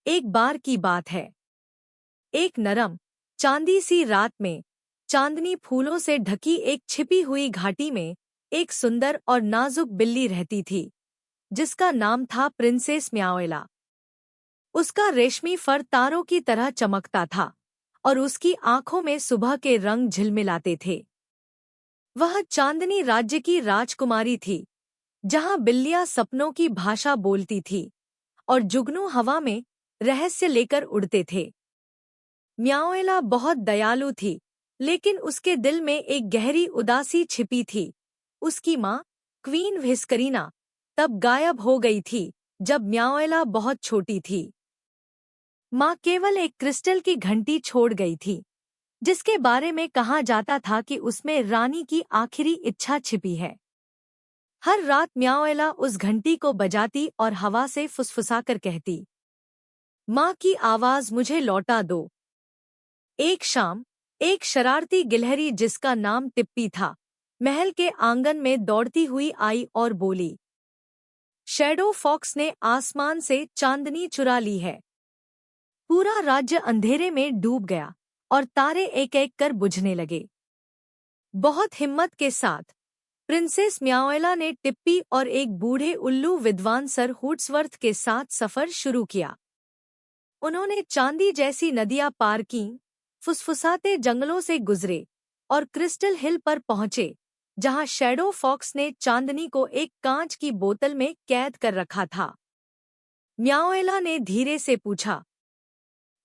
एक बार की बात है। एक नरम चांदी सी रात में चांदनी फूलों से ढकी एक छिपी हुई घाटी में एक सुंदर और नाजुक बिल्ली रहती थी, जिसका नाम था प्रिंसेस म्याओएला। उसका रेशमी फर तारों की तरह चमकता था और उसकी आंखों में सुबह के रंग झिलमिलाते थे। वह चांदनी राज्य की राजकुमारी थी, जहां बिल्लियां सपनों की भाषा बोलती थी और जुगनू हवा में रहस्य लेकर उड़ते थे। म्याओएला बहुत दयालु थी, लेकिन उसके दिल में एक गहरी उदासी छिपी थी। उसकी माँ, क्वीन व्हिस्करीना, तब गायब हो गई थी जब म्याओएला बहुत छोटी थी। माँ केवल एक क्रिस्टल की घंटी छोड़ गई थी, जिसके बारे में कहा जाता था कि उसमें रानी की आखिरी इच्छा छिपी है। हर रात म्याओएला उस घंटी को बजाती और हवा से फुसफुसाकर कहती, माँ की आवाज मुझे लौटा दो। एक शाम एक शरारती गिलहरी जिसका नाम टिप्पी था, महल के आंगन में दौड़ती हुई आई और बोली, शैडो फॉक्स ने आसमान से चांदनी चुरा ली है। पूरा राज्य अंधेरे में डूब गया और तारे एक एक कर बुझने लगे। बहुत हिम्मत के साथ प्रिंसेस म्याओएला ने टिप्पी और एक बूढ़े उल्लू विद्वान सर हुड्सवर्थ के साथ सफर शुरू किया। उन्होंने चांदी जैसी नदियां पार कीं, फुसफुसाते जंगलों से गुजरे और क्रिस्टल हिल पर पहुंचे, जहां शैडो फॉक्स ने चांदनी को एक कांच की बोतल में कैद कर रखा था। म्याओएला ने धीरे से पूछा,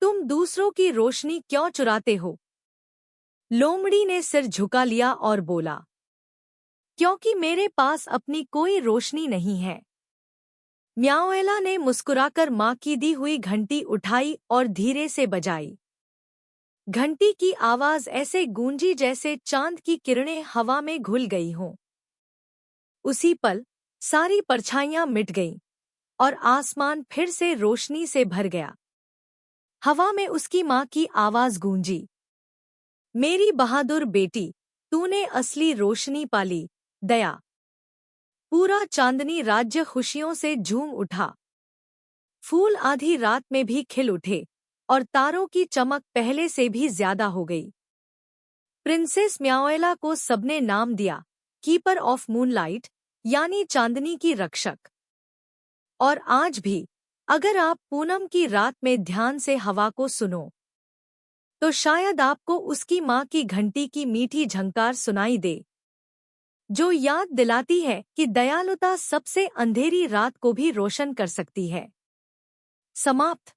तुम दूसरों की रोशनी क्यों चुराते हो? लोमड़ी ने सिर झुका लिया और बोला, क्योंकि मेरे पास अपनी कोई रोशनी नहीं है। म्याओएला ने मुस्कुराकर माँ की दी हुई घंटी उठाई और धीरे से बजाई। घंटी की आवाज ऐसे गूंजी जैसे चांद की किरणें हवा में घुल गई हों। उसी पल सारी परछाइयां मिट गईं और आसमान फिर से रोशनी से भर गया। हवा में उसकी माँ की आवाज गूंजी, मेरी बहादुर बेटी, तूने असली रोशनी पाली, दया। पूरा चांदनी राज्य खुशियों से झूम उठा। फूल आधी रात में भी खिल उठे और तारों की चमक पहले से भी ज्यादा हो गई। प्रिंसेस म्याओएला को सबने नाम दिया कीपर ऑफ मूनलाइट, यानी चांदनी की रक्षक। और आज भी अगर आप पूनम की रात में ध्यान से हवा को सुनो, तो शायद आपको उसकी माँ की घंटी की मीठी झंकार सुनाई दे, जो याद दिलाती है कि दयालुता सबसे अंधेरी रात को भी रोशन कर सकती है। समाप्त।